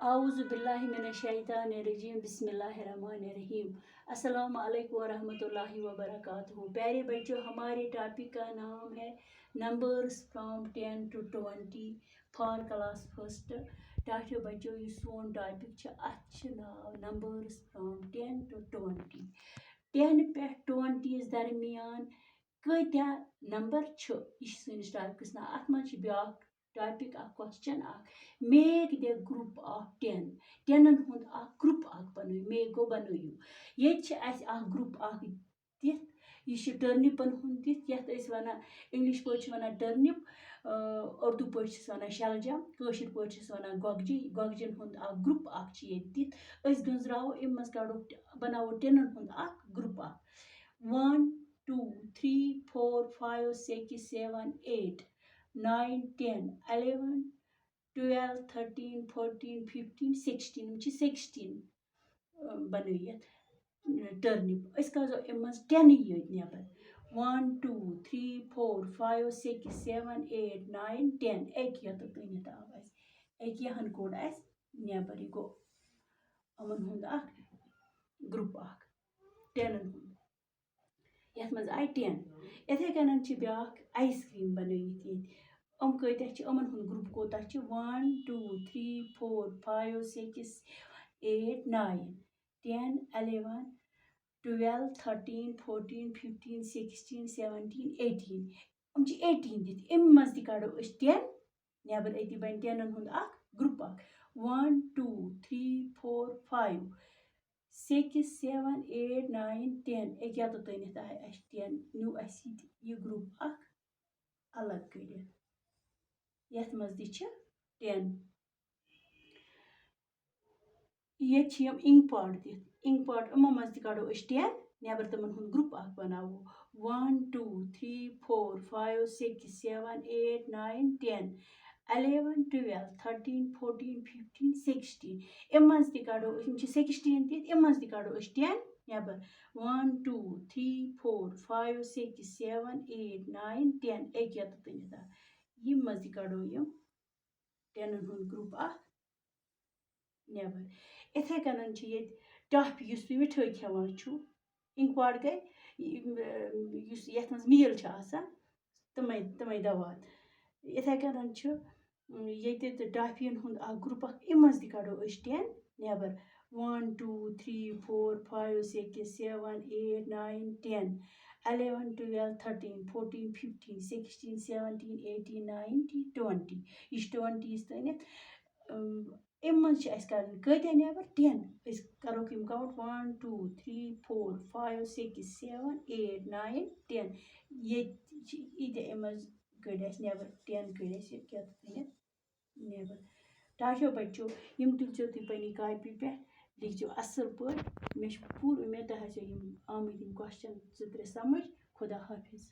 आऊज़ु बिल्लाहि मिनश शैतानिर रजीम बिस्मिल्लाहिर्रहमानिर्रहीम। अस्सलाम वालेकुम वरहमतुल्लाहि वबरकातुहू। प्यारे बच्चों, हमारे टॉपिक का नाम है numbers from 10 to 20 for class first. टाठियो बच्चों, ये सोन टॉपिक नाव नंबर्स फ्रॉम 10 to 20। 10 पे 20 दरमियान कत्या नंबर यह सैनिस टॉपिकस ना अत मज back topic question make the group of 10। 10 हुंद ग्रुप बनो मेक गो बनयू ये ग्रुप दिथ यह टर्निपन हुंद दिथ यथ वना इंग्लिश पे वन टर्निप, उर्दू पे वन शलजम, कशिर पे वन गोगजी। गोगजन हुंद ग्रुप ये दिथ गंजरावो अम मज कड़ो बनावो 10 हुंद ग्रुप 1 2 3 4 5 6 7 8 9 10 11 12 13 14 15 16 16 बनयत टर्निप करो अम 10 ये नबर 1 2 3 4 5 6 7 8 9 10 एक यत तनित आव एक यहन कोड नबर यह गो अमन हुंद ग्रुप 10 हुंद यथ मज आय 10। इथे कन ब्याक आइसक्रीम बनयित ये अम कत्या अमन हुंद ग्रुप कोता 1 2 3 4 5 6 8 9 10 11 12 13 14 15 16 17 18 अम 18 दित अम मज कड़ो 10 नबर अति बन 10 हुंद ग्रुप 1 2 3 4 5 6 7 8 9 10 एक तो तनित आय 10 न्यू यह ग्रुप अलग कर यथ मज 10 ये इंक पॉट दिथ इंक पॉट अमो मज कड़ो 10 नबर तमन हुंद ग्रुप बनावो 1 2 3 4 5 6 7 8 9 10 11 12 13 14 15 16 अम मज कड़ो 16 दिथ अम मज कड़ो 10 नबर 1 2 3 4 5 6 7 8 9 10 एक तो तनित यम मज कड़ो 10 हुंद ग्रुप नबर। इथे कन ये टॉफी युस तुम मिठाई खेवान इंक पॉट गई यथ मज मील तमै दवात। इथे कन ये टॉफियन हुंद ग्रुप अम मज कड़ो 10 नबर 1 2 3 4 5 6 7 8 9 10 11 12 13 14 15 16 17 18 19 20 यह 20 तनित अम मज कत्या नबर 10 करो काउंट 1 2 3 4 5 6 7 8 9 10 ये अम मज कड़ नबर 10 कड़ तनित नबर। टाठियो बच्चों, यम तुलचो तुम पनी कॉपी पे लिखो असल पे मे पूर उम्मीद तुम आमत क्वेश्चन 2-3 समझ। खुदा हाफिज।